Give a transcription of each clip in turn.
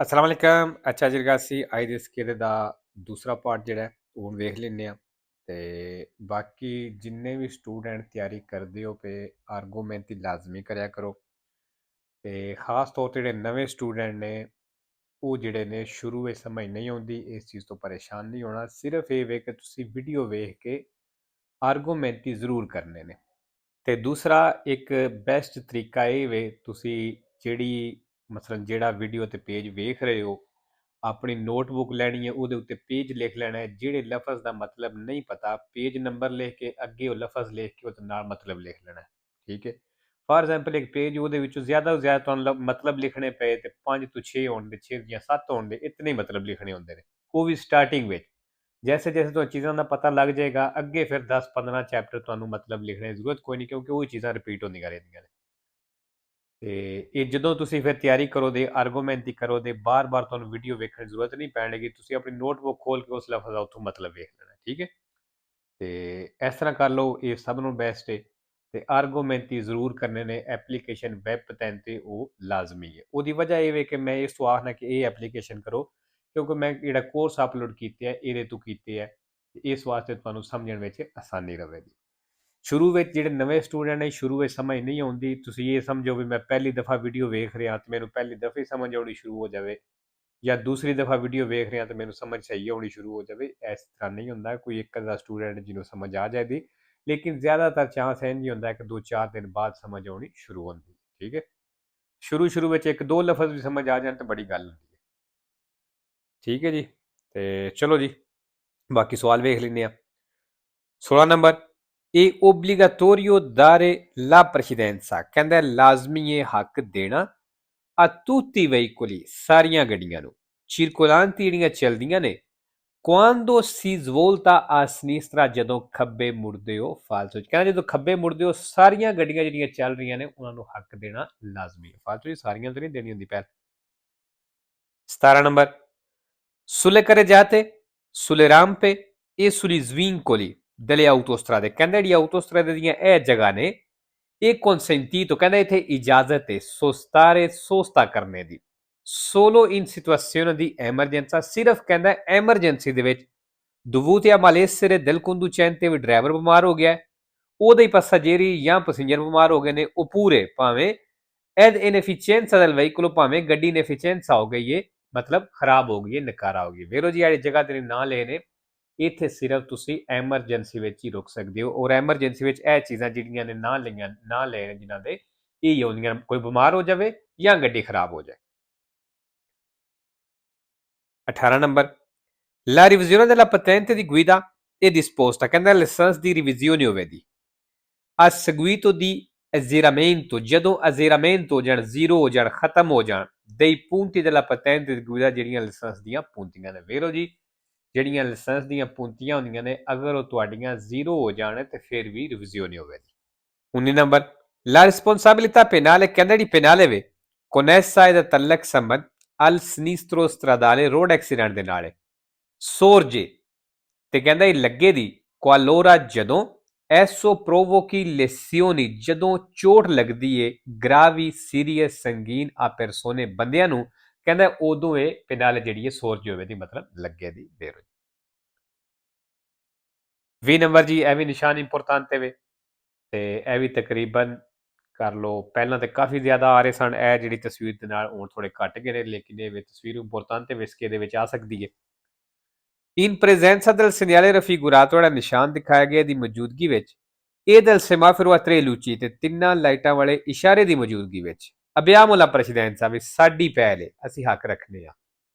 ਅਸਲਾਮ ਵਾਲੇਕਮ। ਅੱਛਾ ਜੀ ਅਸੀਂ ਅੱਜ ਦੇ ਸਕੇਲੇ ਦਾ ਦੂਸਰਾ ਪਾਰਟ ਜਿਹੜਾ ਹੈ ਉਹ ਹੁਣ ਵੇਖ ਲੈਂਦੇ ਹਾਂ। ਤੇ ਬਾਕੀ ਜਿੰਨੇ ਵੀ ਸਟੂਡੈਂਟ ਤਿਆਰੀ ਕਰਦੇ ਹੋ ਪਏ ਆਰਗੋ ਮਿਹਨਤੀ ਲਾਜ਼ਮੀ ਕਰਿਆ ਕਰੋ। ਤੇ ਖਾਸ ਤੌਰ 'ਤੇ ਜਿਹੜੇ ਨਵੇਂ ਸਟੂਡੈਂਟ ਨੇ ਉਹ ਜਿਹੜੇ ਨੇ ਸ਼ੁਰੂ ਵਿੱਚ ਸਮਝ ਨਹੀਂ ਆਉਂਦੀ, ਇਸ ਚੀਜ਼ ਤੋਂ ਪਰੇਸ਼ਾਨ ਨਹੀਂ ਹੋਣਾ। ਸਿਰਫ ਇਹ ਵੇ ਕਿ ਤੁਸੀਂ ਵੀਡੀਓ ਵੇਖ ਕੇ ਆਰਗੋ ਮਿਹਨਤੀ ਜ਼ਰੂਰ ਕਰਨੇ ਨੇ। ਤੇ ਦੂਸਰਾ ਇੱਕ ਬੈਸਟ ਤਰੀਕਾ ਇਹ ਵੇ, ਤੁਸੀਂ ਜਿਹੜੀ ਮਸਲਨ ਜਿਹੜਾ ਵੀਡੀਓ ਤੇ ਪੇਜ ਵੇਖ ਰਹੇ ਹੋ ਆਪਣੀ ਨੋਟਬੁੱਕ ਲੈਣੀ ਹੈ, ਉਹਦੇ ਉੱਤੇ ਪੇਜ ਲਿਖ ਲੈਣਾ ਹੈ। ਜਿਹੜੇ ਲਫ਼ਜ਼ ਦਾ ਮਤਲਬ ਨਹੀਂ ਪਤਾ ਪੇਜ ਨੰਬਰ ਲਿਖ ਕੇ ਅੱਗੇ ਉਹ ਲਫ਼ਜ਼ ਲਿਖ ਕੇ ਉਹਦੇ ਨਾਲ ਮਤਲਬ ਲਿਖ ਲੈਣਾ ਹੈ। ਠੀਕ ਹੈ। ਫਾਰ ਐਗਜ਼ਾਮਪਲ ਇੱਕ ਪੇਜ ਉਹਦੇ ਵਿੱਚੋਂ ਜ਼ਿਆਦਾ ਤੋਂ ਜ਼ਿਆਦਾ ਤੁਹਾਨੂੰ ਮਤਲਬ ਲਿਖਣੇ ਪਏ ਤੇ 5 ਤੋਂ 6 ਹੋਣ ਦੇ, 6 ਜਾਂ 7 ਹੋਣ ਦੇ, ਇਤਨੇ ਮਤਲਬ ਲਿਖਣੇ ਹੁੰਦੇ ਨੇ, ਉਹ ਵੀ ਸਟਾਰਟਿੰਗ ਵਿੱਚ। ਜੈਸੇ ਜੈਸੇ ਤੁਹਾਨੂੰ ਚੀਜ਼ਾਂ ਦਾ ਪਤਾ ਲੱਗ ਜਾਏਗਾ ਅੱਗੇ ਫਿਰ 10-15 ਚੈਪਟਰ ਤੁਹਾਨੂੰ ਮਤਲਬ ਲਿਖਣੇ ਦੀ ਜ਼ਰੂਰਤ ਕੋਈ ਨਹੀਂ, ਕਿਉਂਕਿ ਉਹ ਚੀਜ਼ਾਂ ਰਿਪੀਟ ਹੁੰਦੀਆਂ ਰਹਿੰਦੀਆਂ ਨੇ। ਤੇ ਇਹ ਜਦੋਂ ਤੁਸੀਂ ਫਿਰ ਤਿਆਰੀ ਕਰੋ ਦੇ ਆਰਗੂਮੈਂਟ ਦੀ ਕਰੋ ਦੇ ਬਾਰ-ਬਾਰ ਤੁਹਾਨੂੰ ਵੀਡੀਓ ਵੇਖਣ ਦੀ ਜ਼ਰੂਰਤ ਨਹੀਂ ਪੈਣਗੀ। ਤੁਸੀਂ ਆਪਣੀ ਨੋਟਬੁੱਕ ਖੋਲ ਕੇ ਉਸ ਲਫ਼ਜ਼ ਦਾ ਉੱਥੋਂ ਮਤਲਬ ਵੇਖ ਲੈਣਾ। ਠੀਕ ਹੈ। ਤੇ ਇਸ ਤਰ੍ਹਾਂ ਕਰ ਲਓ, ਇਹ ਸਭ ਨੂੰ ਬੈਸਟ ਹੈ। ਤੇ ਆਰਗੂਮੈਂਟੀ ਜ਼ਰੂਰ ਕਰਨੇ ਨੇ। ਐਪਲੀਕੇਸ਼ਨ ਵੈਬ ਪਤੈਨ ਤੇ ਉਹ ਲਾਜ਼ਮੀ ਹੈ। ਉਹਦੀ ਵਜ੍ਹਾ ਇਹ ਵੇ ਕਿ ਮੈਂ ਇਸ ਤੋਂ ਆਖਣਾ ਕਿ ਇਹ ਐਪਲੀਕੇਸ਼ਨ ਕਰੋ, ਕਿਉਂਕਿ ਮੈਂ ਜਿਹੜਾ ਕੋਰਸ ਅਪਲੋਡ ਕੀਤੇ ਹੈ ਇਹਦੇ ਤੋਂ ਕੀਤੇ ਹੈ, ਇਸ ਵਾਸਤੇ ਤੁਹਾਨੂੰ ਸਮਝਣ ਵਿੱਚ ਆਸਾਨੀ ਰਹੇਗੀ। ਸ਼ੁਰੂ ਵਿੱਚ ਜਿਹੜੇ ਨਵੇਂ ਸਟੂਡੈਂਟ ਨੇ ਸ਼ੁਰੂ ਵਿੱਚ ਸਮਝ ਨਹੀਂ ਆਉਂਦੀ, ਤੁਸੀਂ ਇਹ ਸਮਝੋ ਵੀ ਮੈਂ ਪਹਿਲੀ ਦਫਾ ਵੀਡੀਓ ਵੇਖ ਰਿਹਾ ਤੇ ਮੈਨੂੰ ਪਹਿਲੀ ਦਫਾ ਹੀ ਸਮਝ ਆਉਣੀ ਸ਼ੁਰੂ ਹੋ ਜਾਵੇ, ਜਾਂ ਦੂਸਰੀ ਦਫਾ ਵੀਡੀਓ ਵੇਖ ਰਿਹਾ ਤੇ ਮੈਨੂੰ ਸਮਝ ਸਹੀ ਆਉਣੀ ਸ਼ੁਰੂ ਹੋ ਜਾਵੇ। ਇਸ ਤਰ੍ਹਾਂ ਨਹੀਂ ਹੁੰਦਾ। ਕੋਈ ਇੱਕ ਅੱਧਾ ਸਟੂਡੈਂਟ ਜਿਹਨੂੰ ਸਮਝ ਆ ਜਾਏਗੀ, ਲੇਕਿਨ ਜ਼ਿਆਦਾਤਰ ਚਾਂਸ ਇਹ ਨਹੀਂ ਹੁੰਦਾ ਕਿ 2-4 ਦਿਨ ਬਾਅਦ ਸਮਝ ਆਉਣੀ ਸ਼ੁਰੂ ਹੁੰਦੀ। ਠੀਕ ਹੈ। ਸ਼ੁਰੂ ਵਿੱਚ ਇੱਕ ਦੋ ਲਫ਼ਜ਼ ਵੀ ਸਮਝ ਆ ਜਾਣ ਤਾਂ ਬੜੀ ਗੱਲ ਹੁੰਦੀ ਹੈ। ਠੀਕ ਹੈ ਜੀ। ਤੇ ਚਲੋ ਜੀ ਬਾਕੀ ਸਵਾਲ ਵੇਖ ਲੈਂਦੇ ਆ। 16 ਨੰਬਰ, ਇਹ obbligatorio dare la precedenza, ਕਹਿੰਦਾ ਲਾਜ਼ਮੀ ਇਹ ਹੱਕ ਦੇਣਾ a tutti i veicoli, ਸਾਰੀਆਂ ਗੱਡੀਆਂ ਨੂੰ, circolanti ਜਿਹੜੀਆਂ ਚੱਲਦੀਆਂ ਨੇ, quando si svolta a sinistra, ਜਦੋਂ ਖੱਬੇ ਮੁੜਦੇ ਹੋ ਫਾਲਤੂ। ਕਹਿੰਦਾ ਜਦੋਂ ਖੱਬੇ ਮੁੜਦੇ ਹੋ ਸਾਰੀਆਂ ਗੱਡੀਆਂ ਜਿਹੜੀਆਂ ਚੱਲ ਰਹੀਆਂ ਨੇ ਉਹਨਾਂ ਨੂੰ ਹੱਕ ਦੇਣਾ ਲਾਜ਼ਮੀ ਹੈ। ਫਾਲਤੂ ਸਾਰੀਆਂ ਤਾਂ ਨਹੀਂ ਦੇਣੀ ਹੁੰਦੀ ਪਹਿਲ। 17 number, sulle carreggiate, sulle rampe e sugli svincoli delle autostrade, ਕਹਿੰਦਾ ਜਿਹੜੀ autostrade ਦੀਆਂ ਇਹ ਜਗ੍ਹਾ ਨੇ ਇਹ consentito, ਕਹਿੰਦਾ ਇੱਥੇ ਇਜਾਜ਼ਤ ਹੈ ਸੋਸਤਾਰੇ ਸੋਸਤਾ ਕਰਨੇ ਦੀ, solo in situazione di emergenza, ਸਿਰਫ ਕਹਿੰਦਾ ਐਮਰਜੈਂਸੀ ਦੇ ਵਿੱਚ, dovuti a malessere del conducente, ਵੀ ਡਰਾਈਵਰ ਬਿਮਾਰ ਹੋ ਗਿਆ, ਉਹਦੇ passaggeri ਜਾਂ ਪੈਸੇਂਜਰ ਬਿਮਾਰ ਹੋ ਗਏ ਨੇ, oppure ਭਾਵੇਂ ed inefficienza del veicolo, ਭਾਵੇਂ ਗੱਡੀ ਇਨਐਫੀਸ਼ੀਐਂਸ ਹੋ ਗਈ ਹੈ, ਮਤਲਬ ਖਰਾਬ ਹੋ ਗਈ ਹੈ, ਨਕਾਰਾ ਹੋ ਗਈ। ਵੇਰੋ ਜੀ ਵਾਲੀ ਜਗ੍ਹਾ ਤੇ ਨਾਂ ਲਏ ਨੇ, ਇੱਥੇ ਸਿਰਫ ਤੁਸੀਂ ਐਮਰਜੈਂਸੀ ਵਿੱਚ ਹੀ ਰੁਕ ਸਕਦੇ ਹੋ। ਔਰ ਐਮਰਜੈਂਸੀ ਵਿੱਚ ਇਹ ਚੀਜ਼ਾਂ ਜਿਹੜੀਆਂ ਨੇ ਨਾਂ ਲਏ ਨੇ ਜਿਨ੍ਹਾਂ ਦੇ, ਇਹ ਆਉਂਦੀਆਂ, ਕੋਈ ਬਿਮਾਰ ਹੋ ਜਾਵੇ ਜਾਂ ਗੱਡੀ ਖਰਾਬ ਹੋ ਜਾਏ। 18 number, la revisione della patente di guida è disposta, ਕਹਿੰਦਾ ਲਾਇਸੈਂਸ ਦੀ ਰਿਵੀਜ਼ਨ ਹੋਵੇ ਦੀ a seguito di azzeramento, ਜਦੋਂ azzeramento ਹੋ ਜਾਣ, ਜ਼ੀਰੋ ਹੋ ਜਾਣ, ਖਤਮ ਹੋ ਜਾਣ, dei punti della patente di guida, ਜਿਹੜੀਆਂ ਲਾਇਸੈਂਸ ਦੀਆਂ ਪੂੰਤੀਆਂ ਨੇ। ਵੇਰੋ ਜੀ ਜਿਹੜੀਆਂ ਲਾਇਸੈਂਸ ਦੀਆਂ ਪੂੰਤੀਆਂ ਹੁੰਦੀਆਂ ਨੇ, ਅਗਰ ਉਹ ਤੁਹਾਡੀਆਂ ਜ਼ੀਰੋ ਹੋ ਜਾਣ ਤੇ ਫਿਰ ਵੀ ਰਿਵੀਜ਼ਨ ਨਹੀਂ ਹੋਵੇਗੀ। 19 ਨੰਬਰ, la responsabilità penale, ਕਹਿੰਦਾ ਜਿਹੜੀ penale ਵੇ connessa ed ਤਲਕ ਸੰਬੰਧ al sinistro stradale, road accident ਦੇ ਨਾਲ sorge, ਤੇ ਕਹਿੰਦਾ ਇਹ ਲੱਗੇ ਦੀ qualora, ਜਦੋਂ ਐਸੋ provochi lesioni, ਜਦੋਂ ਚੋਟ ਲੱਗਦੀ ਏ ਗ੍ਰਾਵੀ ਸੀਰੀਅਸ ਸੰਗੀਨ ਆ ਪਰਸੋਨੇ, ਬੰਦਿਆਂ ਨੂੰ, ਕਹਿੰਦਾ ਉਦੋਂ ਇਹ penale ਜਿਹੜੀ ਹੈ sorge ਹੋਵੇ ਦੀ, ਮਤਲਬ ਲੱਗੇ ਦੀ ਦੇਰ ਹੋਈ। 20 ਨੰਬਰ ਜੀ, ਇਹ ਵੀ ਨਿਸ਼ਾਨ ਇੰਪੋਰਟੈਂਟ ਵੇ ਤੇ ਇਹ ਵੀ ਤਕਰੀਬਨ ਕਰ ਲਓ, ਪਹਿਲਾਂ ਤੇ ਕਾਫੀ ਜ਼ਿਆਦਾ ਆ ਰਹੇ ਸਨ, ਇਹ ਜਿਹੜੀ ਤਸਵੀਰ ਦੇ ਨਾਲ ਹੁਣ ਥੋੜੇ ਘੱਟ ਗਏ ਨੇ, ਲੇਕਿਨ ਇਹ ਤਸਵੀਰ ਇੰਪੋਰਟੈਂਟ ਵਿਸਕੇ ਦੇ ਵਿੱਚ ਆ ਸਕਦੀ ਹੈ। ਇਨ presenza del segnale raffigurato, ਜਿਹੜਾ ਨਿਸ਼ਾਨ ਦਿਖਾਇਆ ਗਿਆ ਦੀ ਮੌਜੂਦਗੀ ਵਿੱਚ, ਇਹ del semaforo a tre luci, ਤੇ ਤਿੰਨਾਂ ਲਾਈਟਾਂ ਵਾਲੇ ਇਸ਼ਾਰੇ ਦੀ ਮੌਜੂਦਗੀ ਵਿੱਚ, abbiamo la precedenza, ਵੀ ਸਾਡੀ ਪਹਿਲ ਹੈ, ਅਸੀਂ ਹੱਕ ਰੱਖਨੇ ਆ।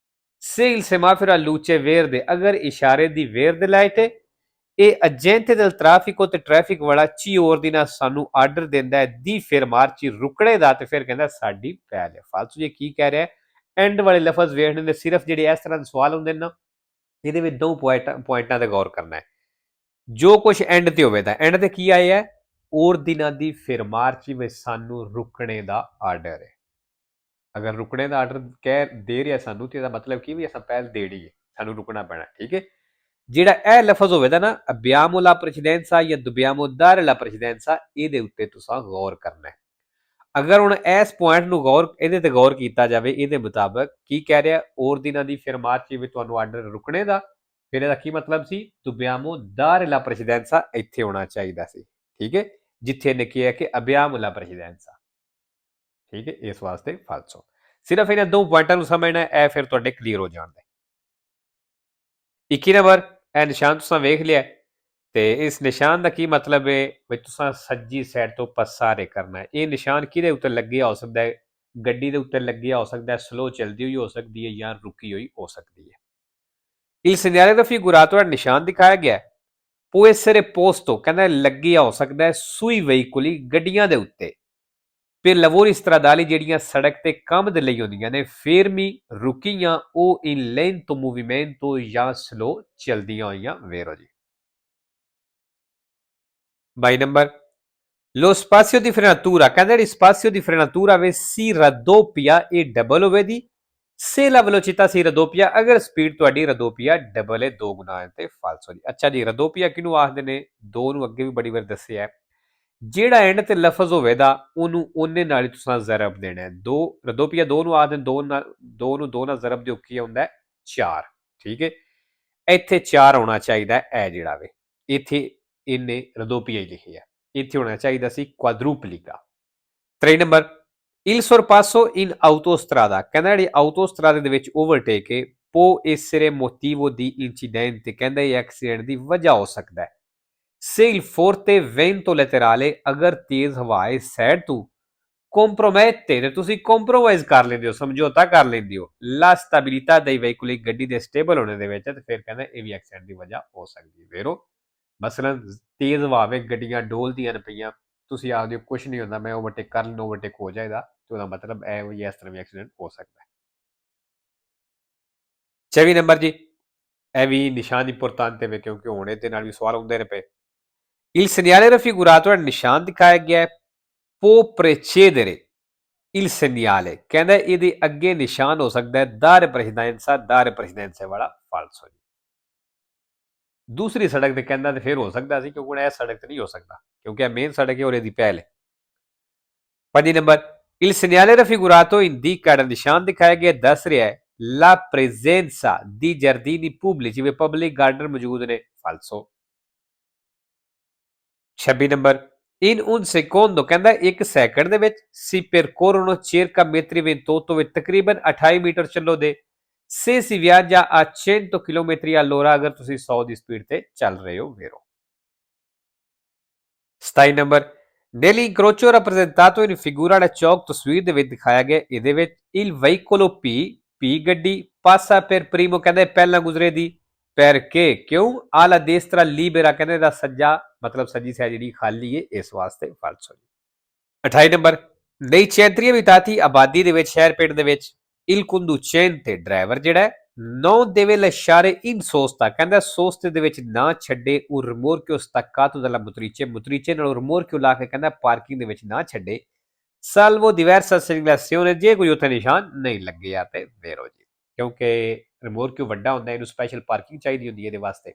se il semaforo a luce verde, ਅਗਰ ਇਸ਼ਾਰੇ ਦੀ verde ਲਾਈਟ ਹੈ, ਇਹ agente del traffico, ਤੇ ਟ੍ਰੈਫਿਕ ਵਾਲਾ ci ordina, ਸਾਨੂੰ ਆਰਡਰ ਦਿੰਦਾ ਹੈ ਦੀ fermarci, ਰੁਕਣੇ ਦਾ, ਤੇ ਫਿਰ ਕਹਿੰਦਾ ਸਾਡੀ ਪਹਿਲ ਹੈ। ਫਾਲਤੂ ਜੀ ਕੀ ਕਹਿ ਰਿਹਾ, ਐਂਡ ਵਾਲੇ ਲਫ਼ਜ਼ ਵੇਖਣੇ ਨੇ। ਸਿਰਫ ਜਿਹੜੇ ਇਸ ਤਰ੍ਹਾਂ ਦੇ ਸਵਾਲ ਹੁੰਦੇ ਨੇ ਨਾ, ਇਹਦੇ ਵਿੱਚ ਦੋ ਪੁਆਇੰਟਾਂ ਤੇ ਗੌਰ ਕਰਨਾ ਹੈ। ਜੋ ਕੁਝ ਐਂਡ ਤੇ ਹੋਵੇ ਤਾਂ ਐਂਡ ਤੇ ਕੀ ਆਇਆ, ਔਰ ਦਿਨਾਂ ਦੀ ਫਿਰਮਾਰਚੀ ਵਿੱਚ ਸਾਨੂੰ ਰੁਕਣੇ ਦਾ ਆਰਡਰ ਹੈ। ਅਗਰ ਰੁਕਣੇ ਦਾ ਆਰਡਰ ਕਹਿ ਦੇ ਰਿਹਾ ਸਾਨੂੰ, ਤੇ ਇਹਦਾ ਮਤਲਬ ਕੀ ਵੀ ਅਸਾਂ ਪਹਿਲ ਦੇਣੀ ਹੈ, ਸਾਨੂੰ ਰੁਕਣਾ ਪੈਣਾ। ਠੀਕ ਹੈ। ਜਿਹੜਾ ਇਹ ਲਫ਼ਜ਼ ਹੋਵੇਗਾ ਨਾ abbiamo la precedenza ਜਾਂ dobbiamo dare la precedenza, ਇਹਦੇ ਉੱਤੇ ਤੁਸੀਂ ਗੌਰ ਕਰਨਾ ਹੈ। ਅਗਰ ਹੁਣ ਇਸ ਪੁਆਇੰਟ ਨੂੰ ਇਹਦੇ ਤੇ ਗੌਰ ਕੀਤਾ ਜਾਵੇ, ਇਹਦੇ ਮੁਤਾਬਕ ਕੀ ਕਹਿ ਰਿਹਾ, ordinadi fermarci ਵੀ ਤੁਹਾਨੂੰ ਆਰਡਰ ਰੁਕਣੇ ਦਾ, ਫਿਰ ਇਹਦਾ ਕੀ ਮਤਲਬ ਸੀ, dobbiamo dare la precedenza ਇੱਥੇ ਹੋਣਾ ਚਾਹੀਦਾ ਸੀ, ਠੀਕ ਹੈ, ਜਿੱਥੇ ਇਹਨੇ ਕਿਹਾ ਕਿ abbiamo la precedenza, ਠੀਕ ਹੈ, ਇਸ ਵਾਸਤੇ ਫਾਲਸੋ। ਸਿਰਫ ਇਹਨਾਂ ਦੋ ਪੁਆਇੰਟਾਂ ਨੂੰ ਸਮਝਣਾ, ਇਹ ਫਿਰ ਤੁਹਾਡੇ ਕਲੀਅਰ ਹੋ ਜਾਣਗੇ। 21 ਨੰਬਰ, ਇਹ ਨਿਸ਼ਾਨ ਤੁਸੀਂ ਵੇਖ ਲਿਆ, ਤੇ ਇਸ ਨਿਸ਼ਾਨ ਦਾ ਕੀ ਮਤਲਬ ਹੈ ਵੀ ਤੁਸੀਂ ਸੱਜੀ ਸਾਈਡ ਤੋਂ ਪਸਾਰੇ ਕਰਨਾ ਹੈ। ਇਹ ਨਿਸ਼ਾਨ ਕਿਹਦੇ ਉੱਤੇ ਲੱਗਿਆ ਹੋ ਸਕਦਾ ਹੈ, ਗੱਡੀ ਦੇ ਉੱਤੇ ਲੱਗਿਆ ਹੋ ਸਕਦਾ ਹੈ, ਸਲੋ ਚਲਦੀ ਹੋਈ ਹੋ ਸਕਦੀ ਹੈ ਜਾਂ ਰੁਕੀ ਹੋਈ ਹੋ ਸਕਦੀ ਹੈ। Il segnale raffigurato ਜਿਹੜਾ ਨਿਸ਼ਾਨ ਦਿਖਾਇਆ ਗਿਆ può essere posto, ਕਹਿੰਦਾ ਲੱਗਿਆ ਹੋ ਸਕਦਾ ਹੈ sui veicoli, ਗੱਡੀਆਂ ਦੇ ਉੱਤੇ, per lavori stradali ਜਿਹੜੀਆਂ ਸੜਕ ਤੇ ਕੰਮ ਦੇ ਲਈ ਹੁੰਦੀਆਂ ਨੇ, fermi, ਰੁਕੀਆਂ, ਉਹ in lento movimento ਜਾਂ ਸਲੋ ਚਲਦੀਆਂ ਹੋਈਆਂ। ਵੇਰੋ ਜੀ 22 number, lo spazio di frenatura, ਕਹਿੰਦੇ spazio di frenatura si raddoppia e double ਹੋਵੇਗੀ se la velocità si raddoppia, ਅਗਰ ਸਪੀਡ ਤੁਹਾਡੀ raddoppia ਡਬਲ ਹੈ, ਦੋ ਗੁਣਾ ਹੈ, ਤੇ ਫਾਲਸੋ ਜੀ। ਅੱਛਾ ਜੀ, raddoppia ਕਿਹਨੂੰ ਆਖਦੇ ਨੇ, ਦੋ ਨੂੰ ਅੱਗੇ ਵੀ ਬੜੀ ਵਾਰ ਦੱਸਿਆ ਹੈ, ਜਿਹੜਾ ਐਂਡ ਤੇ ਲਫ਼ਜ਼ ਹੋਵੇਗਾ ਉਹਨੂੰ ਉਹਨੇ ਨਾਲ ਹੀ ਤੁਸੀਂ ਜ਼ਰਬ ਦੇਣਾ ਹੈ। ਦੋ raddoppia ਦੋ ਨੂੰ ਆਖਦੇ, ਦੋ ਨੂੰ ਦੋ ਨਾਲ ਜ਼ਰਬ ਦਿਓ ਕੀ ਹੁੰਦਾ, 4, ਠੀਕ ਹੈ, ਇੱਥੇ 4 ਹੋਣਾ ਚਾਹੀਦਾ, ਇਹ ਜਿਹੜਾ ਵੇ ਇੱਥੇ ਇਹਨੇ raddoppia ਹੀ ਲਿਖੀ ਹੈ, ਇੱਥੇ ਹੋਣਾ ਚਾਹੀਦਾ ਸੀ quadruplica। 3 number, il sorpasso in autostrada, ਕਹਿੰਦਾ ਜਿਹੜੀ autostrada ਦੇ ਵਿੱਚ ਓਵਰਟੇਕ ਹੈ, può essere motivo di incidente, ਕਹਿੰਦਾ ਇਹ ਐਕਸੀਡੈਂਟ ਦੀ ਵਜ੍ਹਾ ਹੋ ਸਕਦਾ ਹੈ। se il forte vento laterale, ਅਗਰ ਤੇਜ਼ ਹਵਾ ਹੈ ਸਾਈਡ ਤੋਂ, compromette, ਤੇ ਤੁਸੀਂ ਕੰਪਰੋਮਾਈਜ਼ ਕਰ ਲੈਂਦੇ ਹੋ, ਸਮਝੌਤਾ ਕਰ ਲੈਂਦੇ ਹੋ, la stabilità dei veicoli, ਗੱਡੀ ਦੇ ਸਟੇਬਲ ਹੋਣੇ ਦੇ ਵਿੱਚ, ਤੇ ਫਿਰ ਕਹਿੰਦਾ ਇਹ ਵੀ ਐਕਸੀਡੈਂਟ ਦੀ ਵਜ੍ਹਾ ਹੋ ਸਕਦੀ ਹੈ। ਵੇਰੋ ਮਸਲਨ ਤੇਜ਼ ਹਵਾ ਵਿੱਚ ਗੱਡੀਆਂ ਡੋਲਦੀਆਂ ਨੇ ਪਈਆਂ, ਤੁਸੀਂ ਆਖਦੇ ਹੋ ਕੁਝ ਨਹੀਂ ਹੁੰਦਾ, ਮੈਂ ਓਵਰਟੇਕ ਕਰ ਲੈਣਾ, ਓਵਰਟੇਕ ਹੋ ਜਾਏਗਾ, ਤੇ ਉਹਦਾ ਮਤਲਬ ਇਹ ਵੀ ਇਸ ਤਰ੍ਹਾਂ ਵੀ ਐਕਸੀਡੈਂਟ ਹੋ ਸਕਦਾ ਹੈ। 24 ਨੰਬਰ ਜੀ, ਇਹ ਵੀ ਨਿਸ਼ਾਨ ਇੰਪੋਰਟੈਂਟ ਹੈ ਕਿਉਂਕਿ ਹੁਣ ਇਹਦੇ ਨਾਲ ਵੀ ਸਵਾਲ ਹੁੰਦੇ ਨੇ ਪਏ। il segnale raffigurato, ਨਿਸ਼ਾਨ ਦਿਖਾਇਆ ਗਿਆ ਹੈ, può precedere il segnale, ਕਹਿੰਦਾ ਇਹਦੇ ਅੱਗੇ ਨਿਸ਼ਾਨ ਹੋ ਸਕਦਾ ਹੈ dare precedenza, dare precedenza ਵਾਲਾ ਫਾਲਸੋ ਜੀ। ਦੂਸਰੀ ਸੜਕ ਤੇ ਕਹਿੰਦਾ ਤੇ ਫਿਰ ਹੋ ਸਕਦਾ ਸੀ, ਕਿਉਂਕਿ ਇਹ ਸੜਕ ਤੇ ਨਹੀਂ ਹੋ ਸਕਦਾ, ਕਿਉਂਕਿ ਇਹ ਮੇਨ ਸੜਕ ਹੈ ਔਰ ਇਹਦੀ ਪਹਿਲ ਹੈ। 5 number, il segnale raffigurato indica, ਨਿਸ਼ਾਨ ਦਿਖਾਇਆ ਗਿਆ ਦੱਸ ਰਿਹਾ ਹੈ la presenza di giardini pubblici, ਜਿਵੇਂ ਪਬਲਿਕ ਗਾਰਡਨ ਮੌਜੂਦ ਨੇ, ਫਾਲਸੋ। 26 ਨੰਬਰ, in un secondo, ਕਹਿੰਦਾ 1 ਸੈਕਿੰਡ ਦੇ ਵਿੱਚ, si percorrono circa metri 28, ਵਿੱਚ ਤਕਰੀਬਨ 28 ਮੀਟਰ ਚੱਲੋ ਦੇ, se si viaggia a 100 km all'ora, ਅਗਰ ਤੁਸੀਂ 100 ਦੀ ਸਪੀਡ ਤੇ ਚੱਲ ਰਹੇ ਹੋ। ਵੇਰੋ 27 number, nell'incrocio rappresentato in figura da ਚੌਕ ਤਸਵੀਰ ਦੇ ਵਿੱਚ ਦਿਖਾਇਆ ਗਿਆ, ਇਹਦੇ ਵਿੱਚ il veicolo P ਗੱਡੀ passa per primo, ਕਹਿੰਦੇ ਪਹਿਲਾਂ ਗੁਜ਼ਰੇ ਦੀ, perché ਕਿਉਂ, alla destra libera, ਕਹਿੰਦੇ ਦਾ ਸੱਜਾ ਮਤਲਬ ਸੱਜੀ ਸਾਈਡ ਜਿਹੜੀ ਖਾਲੀ ਹੈ, ਇਸ ਵਾਸਤੇ ਫਾਲਸੋ। 28 ਨੰਬਰ, nei centri abitati, ਆਬਾਦੀ ਦੇ ਵਿੱਚ, ਸ਼ਹਿਰ ਪਿੰਡ ਦੇ ਵਿੱਚ, il conducente, ਡਰਾਈਵਰ ਜਿਹੜਾ non deve lasciare in sosta, ਕਹਿੰਦਾ ਸੋਸਤੇ ਦੇ ਵਿੱਚ ਨਾ ਛੱਡੇ, ਉਹ rimorchio staccato dalla motrice, motrice ਨਾਲ rimorchio ਲਾ ਕੇ ਕਹਿੰਦਾ ਪਾਰਕਿੰਗ ਦੇ ਵਿੱਚ ਨਾ ਛੱਡੇ, salvo diversa segnalazione, ਜੇ ਕੋਈ ਉੱਥੇ ਨਿਸ਼ਾਨ ਨਹੀਂ ਲੱਗਿਆ ਤੇ। ਵੇਰੋ ਜੀ, ਕਿਉਂਕਿ rimorchio ਵੱਡਾ ਹੁੰਦਾ, ਇਹਨੂੰ ਸਪੈਸ਼ਲ ਪਾਰਕਿੰਗ ਚਾਹੀਦੀ ਹੁੰਦੀ ਹੈ ਇਹਦੇ ਵਾਸਤੇ,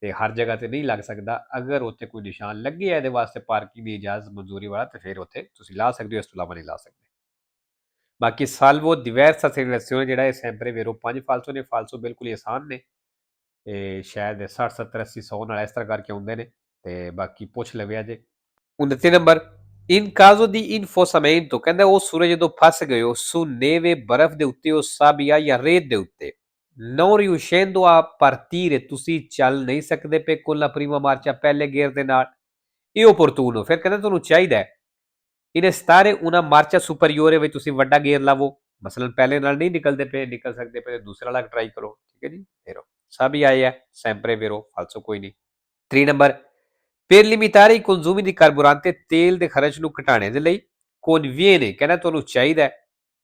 ਤੇ ਹਰ ਜਗ੍ਹਾ ਤੇ ਨਹੀਂ ਲੱਗ ਸਕਦਾ, ਅਗਰ ਉੱਥੇ ਕੋਈ ਨਿਸ਼ਾਨ ਲੱਗੇ ਇਹਦੇ ਵਾਸਤੇ ਪਾਰਕਿੰਗ ਦੀ ਇਜਾਜ਼ਤ ਮਨਜ਼ੂਰੀ ਵਾਲਾ, ਤੇ ਫਿਰ ਉੱਥੇ ਤੁਸੀਂ ਲਾ ਸਕਦੇ ਹੋ, ਇਸ ਤੋਂ ਇਲਾਵਾ ਨਹੀਂ ਲਾ ਸਕਦੇ। ਬਾਕੀ ਸਾਲਵੋ diversa segnalazione ਜਿਹੜਾ ਇਹ ਸੈਂਪਰੇ ਵੇਰੋ 5 ਫਾਲਸੋ ਨੇ, ਫਾਲਸੋ ਬਿਲਕੁਲ ਹੀ ਆਸਾਨ ਨੇ, ਤੇ ਸ਼ਾਇਦ 60 70 80 100 ਨਾਲ ਇਸ ਤਰ੍ਹਾਂ ਕਰਕੇ ਆਉਂਦੇ ਨੇ, ਤੇ ਬਾਕੀ ਪੁੱਛ ਲਵਿਆ ਜੇ। 29 number, in caso di infosamento, ਕਹਿੰਦਾ ਉਹ ਸੂਰਜ ਜਦੋਂ ਫਸ ਗਏ ਹੋ su neve, ਬਰਫ਼ ਦੇ ਉੱਤੇ, ਉਹ ਸਾਬੀਆ ਜਾਂ ਰੇਤ ਦੇ ਉੱਤੇ, non riuscendo a partire, ਤੁਸੀਂ ਚੱਲ ਨਹੀਂ ਸਕਦੇ ਪਏ, con la prima marcia, ਪਹਿਲੇ ਗੇਅਰ ਦੇ ਨਾਲ, ਇਹ opportuno, ਫਿਰ ਕਹਿੰਦਾ ਤੁਹਾਨੂੰ ਚਾਹੀਦਾ ਹੈ in stare una marcia superiore, ਵਿੱਚ ਤੁਸੀਂ ਵੱਡਾ ਗੇਅਰ ਲਾਵੋ, ਮਸਲਨ ਪਹਿਲੇ ਨਾਲ ਨਹੀਂ ਨਿਕਲਦੇ ਪਏ, ਨਿਕਲ ਸਕਦੇ ਪਏ, ਦੂਸਰਾ ਵਾਲਾ ਟਰਾਈ ਕਰੋ, ਠੀਕ ਹੈ ਜੀ। ਵੇਰੋ ਸਭ ਹੀ ਆਏ ਹੈ sempre ਵੇਰੋ, ਫਾਲਸੋ ਕੋਈ ਨਹੀਂ। 3 number, per limitare i consumi di carburante, ਤੇਲ ਦੇ ਖਰਚ ਨੂੰ ਘਟਾਉਣੇ ਦੇ ਲਈ, conviene, ਕਹਿੰਦਾ ਤੁਹਾਨੂੰ ਚਾਹੀਦਾ ਹੈ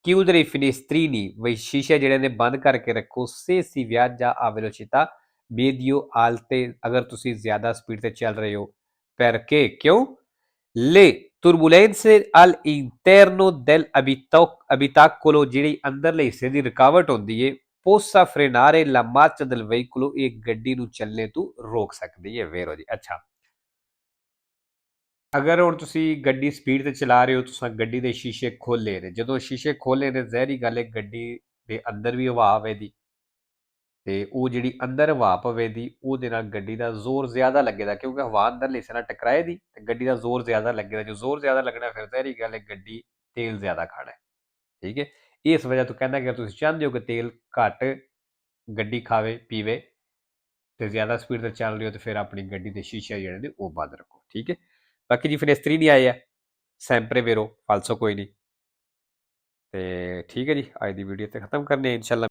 chiudere i finestrini, ਵਈ ਸ਼ੀਸ਼ੇ ਜਿਹੜੇ ਨੇ ਬੰਦ ਕਰਕੇ ਰੱਖੋ, se si viaggia a velocità medio alte, ਅਗਰ ਤੁਸੀਂ ਜ਼ਿਆਦਾ ਸਪੀਡ ਤੇ ਚੱਲ ਰਹੇ ਹੋ, perché ਕਿਉਂ, le turbulenze all'interno dell'abitacolo, ਜਿਹੜੀ ਅੰਦਰਲੇ ਹਿੱਸੇ ਦੀ ਰੁਕਾਵਟ ਹੁੰਦੀ ਹੈ, possa frenare la marcia del veicolo, ਇਹ ਗੱਡੀ ਨੂੰ ਚੱਲਣੇ ਤੋਂ ਰੋਕ ਸਕਦੀ ਹੈ। ਵੇਰੋ ਜੀ, ਅੱਛਾ ਅਗਰ ਹੁਣ ਤੁਸੀਂ ਗੱਡੀ ਸਪੀਡ ਤੇ ਚਲਾ ਰਹੇ ਹੋ, ਤੁਸੀਂ ਗੱਡੀ ਦੇ ਸ਼ੀਸ਼ੇ ਖੋਲੇ ਨੇ, ਜਦੋਂ ਸ਼ੀਸ਼ੇ ਖੋਲੇ ਨੇ ਜ਼ਹਿਰੀ ਗੱਲ ਹੈ ਗੱਡੀ ਦੇ ਅੰਦਰ ਵੀ ਹਵਾ ਆਵੇ ਦੀ, ਤੇ ਉਹ ਜਿਹੜੀ ਅੰਦਰ ਹਵਾ ਪਵੇ ਦੀ ਉਹਦੇ ਨਾਲ ਗੱਡੀ ਦਾ ਜ਼ੋਰ ਜ਼ਿਆਦਾ ਲੱਗੇਗਾ, ਕਿਉਂਕਿ ਹਵਾ ਅੰਦਰਲੇ ਹਿੱਸੇ ਨਾਲ ਟਕਰਾਏ ਦੀ ਤੇ ਗੱਡੀ ਦਾ ਜ਼ੋਰ ਜ਼ਿਆਦਾ ਲੱਗੇਗਾ, ਜੋ ਜ਼ੋਰ ਜ਼ਿਆਦਾ ਲੱਗਣਾ ਫਿਰ ਜ਼ਹਿਰੀ ਗੱਲ ਹੈ ਗੱਡੀ ਤੇਲ ਜ਼ਿਆਦਾ ਖਾਣਾ ਹੈ। ਠੀਕ ਹੈ, ਇਸ ਵਜ੍ਹਾ ਤੋਂ ਕਹਿੰਦਾ ਕਿ ਤੁਸੀਂ ਚਾਹੁੰਦੇ ਹੋ ਕਿ ਤੇਲ ਘੱਟ ਗੱਡੀ ਖਾਵੇ ਪੀਵੇ ਤੇ ਜ਼ਿਆਦਾ ਸਪੀਡ ਤੇ ਚੱਲ ਰਹੇ ਹੋ, ਤੇ ਫਿਰ ਆਪਣੀ ਗੱਡੀ ਦੇ ਸ਼ੀਸ਼ੇ ਜਿਹੜੇ ਨੇ ਉਹ ਬੰਦ ਰੱਖੋ। ਠੀਕ ਹੈ, ਬਾਕੀ ਜੀ ਫਿਨੇਸਤਰੀ ਨਹੀਂ ਆਏ ਆ, ਸੈਂਪਰੇ ਵੇਰੋ ਫਾਲਸੋ ਕੋਈ ਨਹੀਂ। ਤੇ ਠੀਕ ਹੈ ਜੀ, ਅੱਜ ਦੀ ਵੀਡੀਓ ਤੇ ਖਤਮ ਕਰਨੇ ਇਨਸ਼ਾਅੱਲਾ।